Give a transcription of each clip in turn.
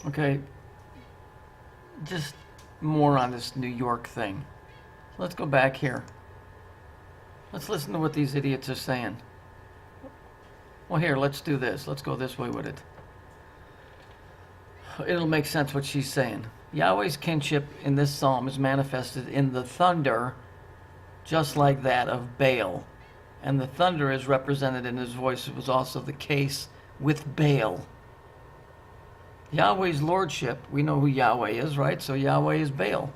Okay, just more on this New York thing. Let's go back here. Let's listen to what these idiots are saying. Well, here, let's do this. Let's go this way with it. It'll make sense what she's saying. Yahweh's kinship in this psalm is manifested in the thunder, just like that of Baal. And the thunder is represented in his voice. It was also the case with Baal. Yahweh's lordship, we know who Yahweh is, right? So Yahweh is Baal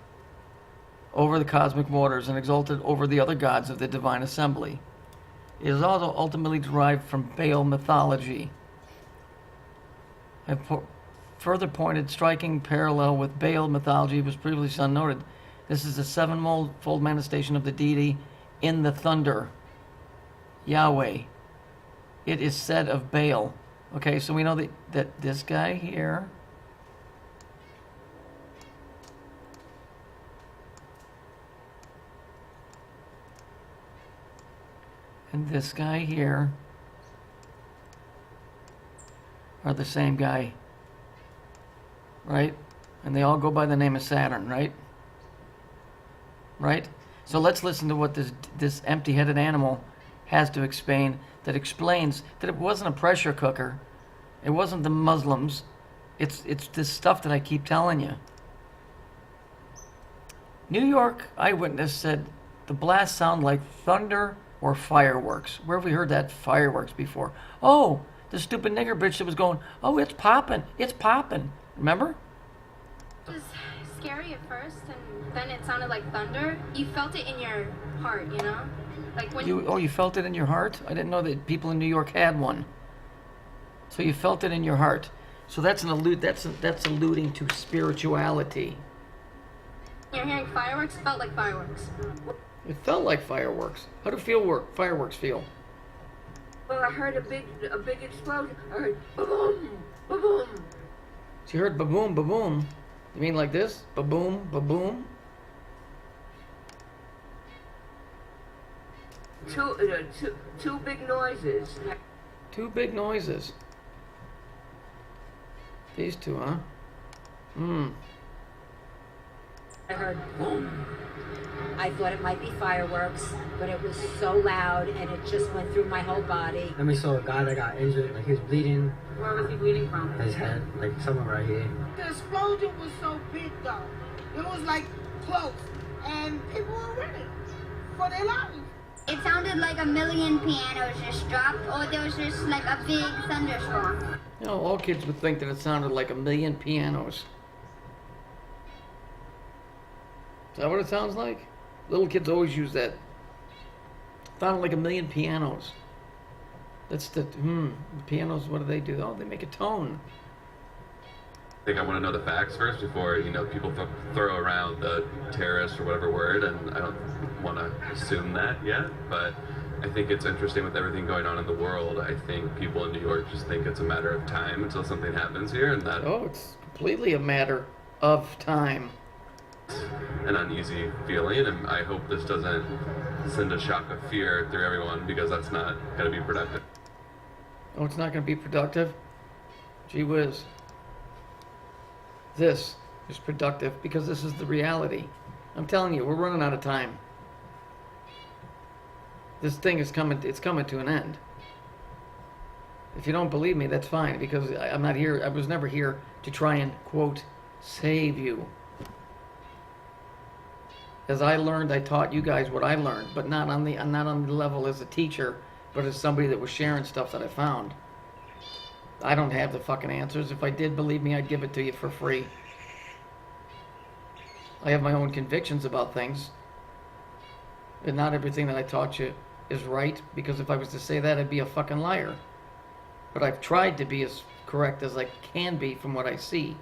over the cosmic waters and exalted over the other gods of the divine assembly. It is also ultimately derived from Baal mythology. I've further pointed striking parallel with Baal mythology was previously unnoted. This is a sevenfold manifestation of the deity in the thunder. Yahweh. It is said of Baal. Okay, so we know that this guy here and this guy here are the same guy, right? And they all go by the name of Saturn, right? Right? So let's listen to what this empty-headed animal has to explain, that explains that it wasn't a pressure cooker. It wasn't the Muslims. It's this stuff that I keep telling you. New York eyewitness said the blast sounded like thunder or fireworks. Where have we heard that fireworks before? Oh, the stupid nigger bitch that was going, oh, it's popping. It's popping. Remember? It was scary at first, and then it sounded like thunder. You felt it in your heart, you know? Like when you felt it in your heart? I didn't know that people in New York had one. So you felt it in your heart. So that's that's alluding to spirituality. you're hearing fireworks, it felt like fireworks. It felt like fireworks. How do fireworks feel? Well, I heard a big explosion. I heard ba-boom, ba-boom. So you heard ba-boom, ba-boom. You mean like this? Ba-boom, ba-boom? Two big noises. Two big noises. These two, huh? I heard boom. I thought it might be fireworks, but it was so loud and it just went through my whole body. Then we saw a guy that got injured, like he was bleeding. Where was he bleeding from? His head, like somewhere right here. The explosion was so big though. It was like close. And people were running for their lives. It sounded like a million pianos just dropped, or there was just like a big thunderstorm. You know, all kids would think that it sounded like a million pianos. Is that what it sounds like? Little kids always use that. Sounded like a million pianos. That's the pianos, what do? Oh, they make a tone. I think I want to know the facts first before, people throw around the terrorist or whatever word, and I don't want to assume that yet, but I think it's interesting with everything going on in the world. I think people in New York just think it's a matter of time until something happens here, and that... Oh, it's completely a matter of time. An uneasy feeling, and I hope this doesn't send a shock of fear through everyone, because that's not going to be productive. Oh, it's not going to be productive? Gee whiz. This is productive because this is the reality. I'm telling you, we're running out of time. This thing is coming, it's coming to an end. If you don't believe me, that's fine, because I'm not here, I was never here to try and, quote, save you. As I learned, I taught you guys what I learned, but not on the level as a teacher, but as somebody that was sharing stuff that I found. I don't have the fucking answers. If I did, believe me, I'd give it to you for free. I have my own convictions about things. And not everything that I taught you is right, because if I was to say that, I'd be a fucking liar. But I've tried to be as correct as I can be from what I see.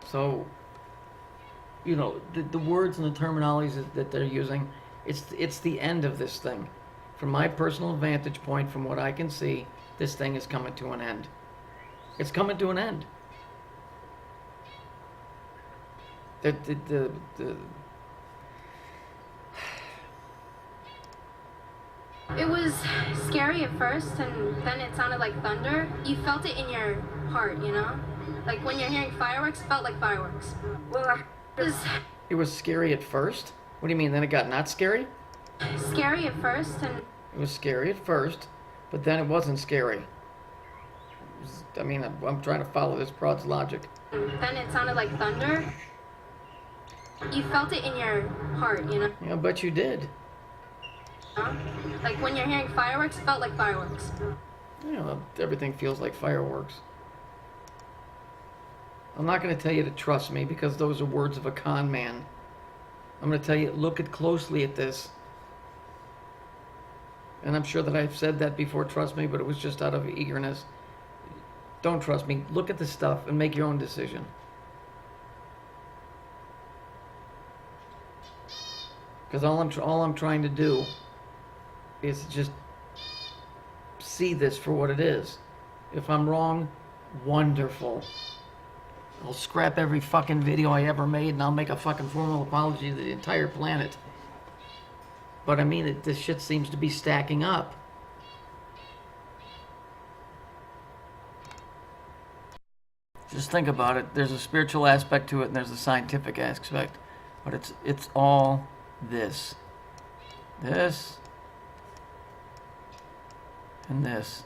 So, the words and the terminologies that they're using, it's the end of this thing. From my personal vantage point, from what I can see, this thing is coming to an end. It's coming to an end. It was scary at first, and then it sounded like thunder. You felt it in your heart, you know? Like when you're hearing fireworks, it felt like fireworks. Well, It was It was scary at first? What do you mean, then it got not scary? scary at first, and It was scary at first, but then it wasn't scary. I mean, I'm trying to follow this broad's logic. then it sounded like thunder. You felt it in your heart, you know? Yeah, but you did. Like when you're hearing fireworks, it felt like fireworks. You know, everything feels like fireworks. I'm not going to tell you to trust me because those are words of a con man. I'm going to tell you, look closely at this. And I'm sure that I've said that before, trust me, but it was just out of eagerness. Don't trust me. Look at the stuff and make your own decision. Because all I'm trying to do is just see this for what it is. If I'm wrong, wonderful. I'll scrap every fucking video I ever made and I'll make a fucking formal apology to the entire planet. But I mean, this shit seems to be stacking up. Just think about it. There's a spiritual aspect to it and there's a scientific aspect. But it's all this. This. And this.